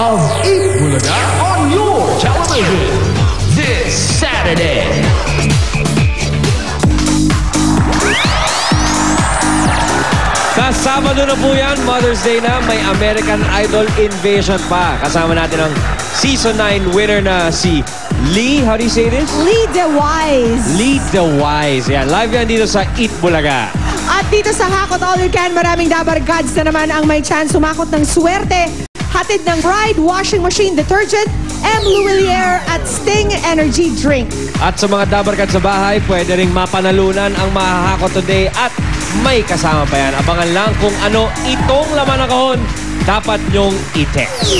of Eat Bulaga on your television this Saturday. Sa Sabado na po yan, Mother's Day na, may American Idol Invasion pa. Kasama natin ang Season 9 winner na si Lee. How do you say this? Lee DeWise. Lee DeWise. Yan, live yan dito sa Eat Bulaga. At dito sa Hakot All You Can, maraming Dabar Gods na naman ang may chance sumakot ng swerte. Hatid ng Bride Washing Machine Detergent, M. Luwilier at Sting Energy Drink. At sa mga Dabar Gods sa bahay, pwede ring mapanalunan ang mahahakot today at may kasama pa yan. Abangan lang kung ano itong laman ng kahon dapat nyong i-text.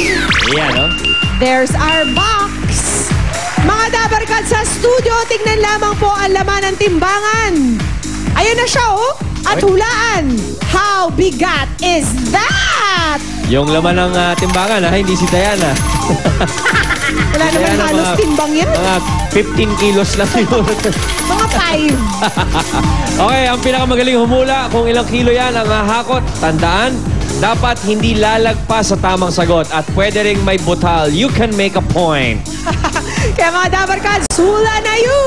Yan, no? There's our box. Mga Dabar Gods sa studio, tignan lamang po ang laman ng timbangan. Ayun na siya, oh. At hulaan, how bigat is that? Yung laman ng timbangan, ha? Hindi si Diana. Wala naman Diana, halos timbang yan. Mga 15 kilos lang yun. Mga 5. Okay, ang pinakamagaling humula, kung ilang kilo yan ang hahakot, tandaan, dapat hindi lalagpas sa tamang sagot at pwede ring may butal. You can make a point. Kaya mga Dabar Gods, hula na you!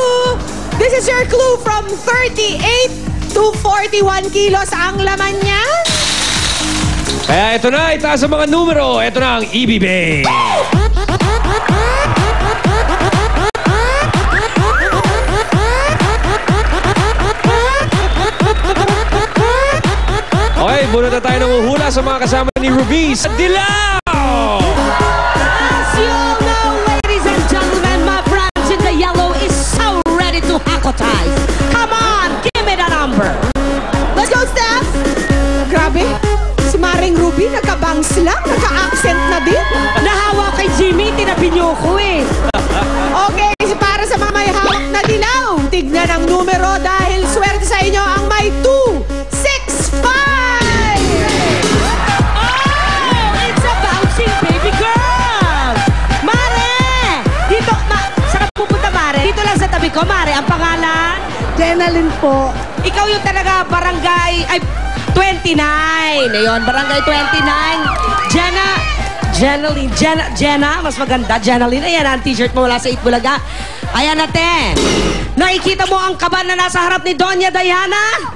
This is your clue from 38 to 41 kilos ang laman niya. Kaya ito na, itaas ang mga numero. Ito na ang ibibig. Okay, bunot na tayo ng uhula sa mga kasama ni Rubiz. Dilaw! As you all know, ladies and gentlemen, my friends in the yellow is so ready to hakotize. Come on, give me the number. Let's go, Steph! Grabe, si Maring Ruby, nagka-bangs lang, nagka-accent na din. Nahawa kay Jimmy, tinabi niyo ko eh. Okay, para sa mga may hawak na dilaw, tignan ang numero dahil swerte sa inyo ang may 2, 6, 5! Oh, it's a bouncing baby girl! Mare! Dito, saan ka pupunta, Mare? Dito lang sa tabi ko, Mare. Ang pangalan? Jenalyn po. Ikaw yung talaga barangay, ay, 29. Ayun, barangay 29. Jenna, mas maganda. Jenalyn, ayan ang t-shirt mo mula sa Eat Bulaga. Ayan natin. Nakikita mo ang kaban na nasa harap ni Doña Diana?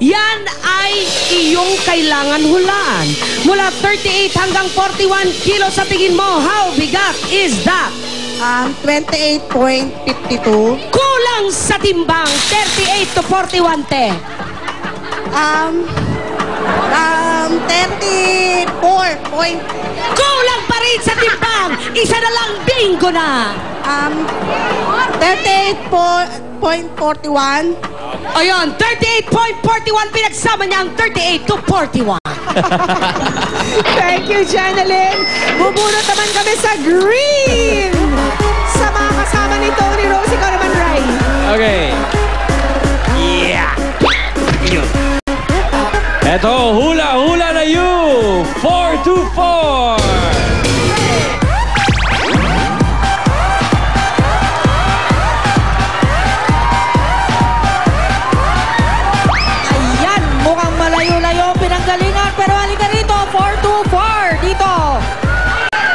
Yan ay iyong kailangan hulaan. Mula 38 hanggang 41 kilos sa tingin mo, how bigat is that? 28.52. Kulang sa timbang, 38 to 41, te. 34. Kulang pa rin sa timbang. Isa na lang, bingo na. 38.41. Ayun, 38.41. Pinagsama niya ang 38 to 41. Thank you, Jenalyn. Bubunot naman kami sa green. Sa mga kasama ni Tony Rose, ikaw naman, Rai. Okay. Yeah. Eto, hula na you! 4 to 4! Ayan, mukhang malayo-layo pinanggalingan. Pero halika rito, 4 to 4. Dito.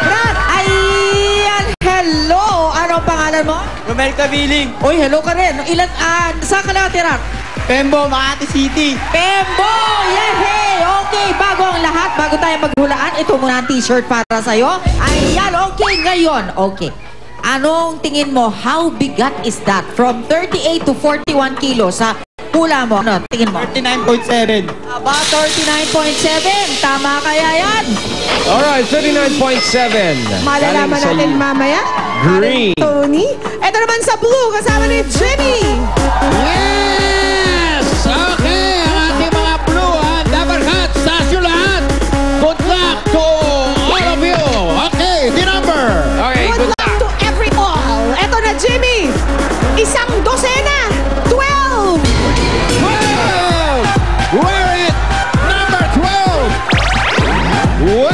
Brad, ayan, hello. Anong pangalan mo? Romel Cabiling. Uy, hello ka rin. Ilan, saan ka nakatira? Pembo, Makati City. Pembo! Yehey! Okay, bago ang lahat, bago tayo maghulaan, ito muna ang t-shirt para sa'yo. Ayan, okay, ngayon. Okay. Anong tingin mo, how bigat is that? From 38 to 41 kilos, sa hula mo. Ano, tingin mo? 39.7. Aba, 39.7. Tama kaya yan? Alright, 39.7. Malalaman natin mamaya. Green. Tony. Ito naman sa blue, kasama ni Jimmy. Yes! Okay, ang ating mga blue, Dabar Gods, taas yung lahat. Good luck to all of you. Okay, the number. Okay, Good luck to every all. Ito na, Jimmy. Isang dosena. 12. 12! Wear it! Number 12! Well.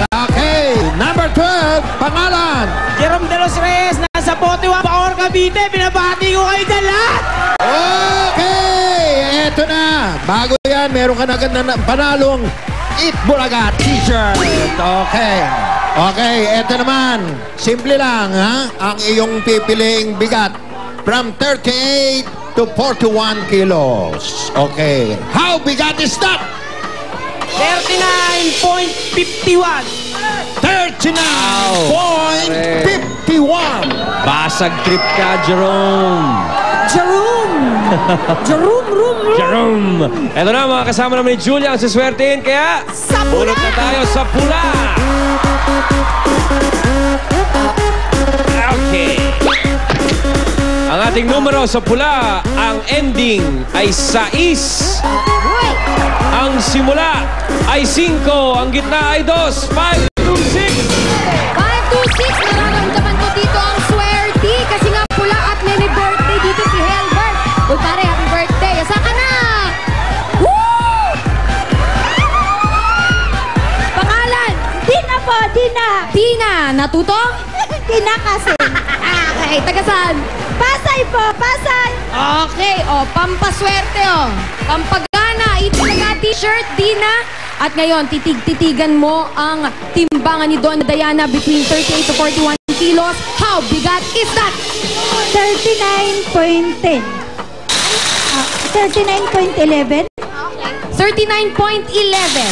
Okay, number 12, pangalan. Jerome De Los Reyes, nasa 41 Paor Cavite. Binabati ko kayo dyan lahat. Okay, eto na. Bago yan, yan, meron ka na agad na panalong Eat Bulaga t-shirt. Okay. Okay, eto naman. Simple lang, ha? Ang iyong pipiliing bigat. From 38 to 41 kilos. Okay. How bigat is that? 39.51. 39.51. Basag trip ka, Jerome. Jerome. Eto na, mga kasama naman ni Julia ang siswertein. Kaya, Sa pula! pulot na tayo sa pula. Okay. Ang ating numero sa pula, ang ending ay 6. Ang simula ay 5. Ang gitna ay 2. 5 to 6. 526, nararamdaman ko dito ang swerte kasi nga pula at may birthday dito si Helbert. Uy pare, happy birthday. Asa ka na? Woo! Pangalan? Dina po, Dina. Tina. Natuto? Dina kasi. Okay, taga-saan? Pasay po, Pasay. Okay, pampaswerte Pampagana, italaga t-shirt, Dina. At ngayon, titig-titigan mo ang timbangan ni Don Diana between 38 to 41 kilos. How bigat is that? 39.10. 39.11. 39.11.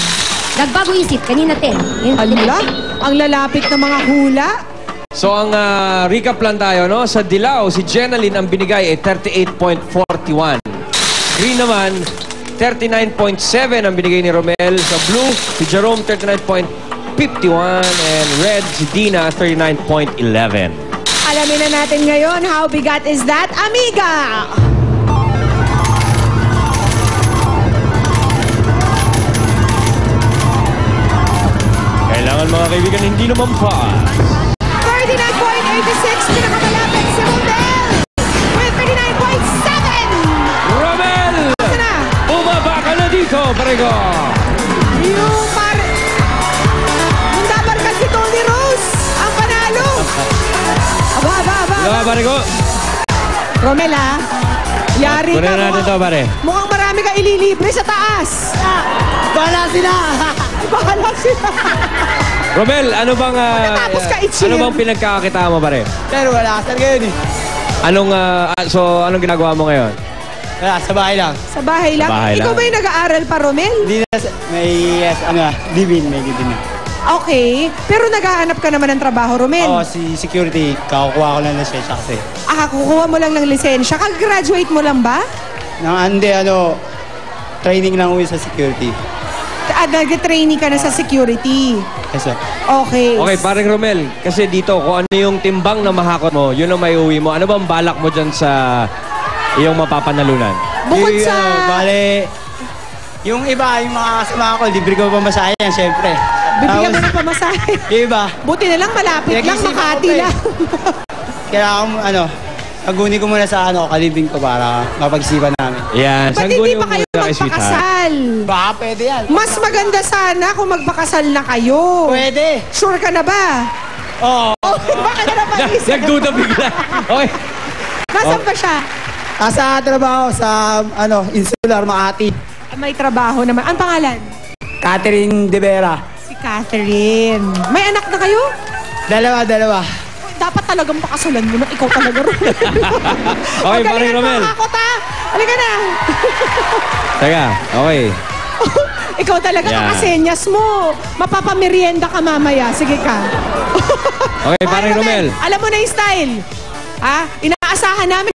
Nagbago isip, kanina 10. Ala, ang lalapit ng mga hula. So ang recap lang tayo, no? Sa Dilaw, si Jenaline ang binigay ay 38.41. Green naman, 39.7 ang binigay ni Romel. Sa Blue, si Jerome 39.51 and Red, si Dina 39.11. Alamin na natin ngayon, how bigat is that, amiga? Kailangan mga kaibigan, hindi naman pa. 39.86, pinakamalapit si Romel with 39.7. Romel! Ito na, Bumaba ka na dito, parego! yung dabar ka si Tony Rose, ang panalo. Aba. Diba, parego? Romel ha, yari ka. Kunin natin to, pare. Mukhang marami ka ililibre sa taas. Bahala sila. Bahala sila. Romel, ano bang Pagkatapos ka i-cheer. ano bang pinagkakakita mo, pare? Pero wala ka ngayon eh. Anong ginagawa mo ngayon? Wala, sa bahay lang. Sa bahay lang. Sa bahay Ikaw lang. ba'y nag-aaral pa, Romel? Hindi na, may, living, may living. Okay. Pero naghahanap ka naman ng trabaho, Romel. Oo, si security, kakukuha ko lang na siya kasi. Kukuha mo lang ng lisensya. Kag-graduate mo lang ba? Training lang uwi sa security. Nag-training ka na sa security. Kasi, Okay. Okay, parang Romel, kasi dito, kung ano yung timbang na mahakot mo, yun ang may uwi mo. Ano bang balak mo dyan sa iyong mapapanalunan? Bukod sa... bale, yung iba, yung mga kasama ko, libre ko pa masaya yan, syempre. Bibigyan mo ng pamasahe. Yung iba, Buti na lang malapit lang, Pinag-isipan Makati ko pa eh. lang. kailangan agunin ko muna sa kalibing ko para mapag-isipan namin. Yan, Ba't hindi pa kayo kay sweetheart. magpakasal? Baka pwede yan. Mas maganda sana kung magpakasal na kayo. Pwede. Sure ka na ba? Oo. Bakit na napaisip? Nagduda bigla. Okay. Nasaan pa siya? Nasa trabaho sa, Insular, Makati. May trabaho naman. Ang pangalan? Catherine De Vera. Si Catherine. May anak na kayo? Dalawa. Dapat talagang pakasalan mo na ikaw talaga, Romel. Okay, pare Romel. Pakakot ha. Halika na. Teka, okay. Ikaw talaga Yeah. kakasenyas mo. Mapapamerienda ka mamaya. Sige ka. Okay, pare Romel. Alam mo na yung style. Ha? Inaasahan namin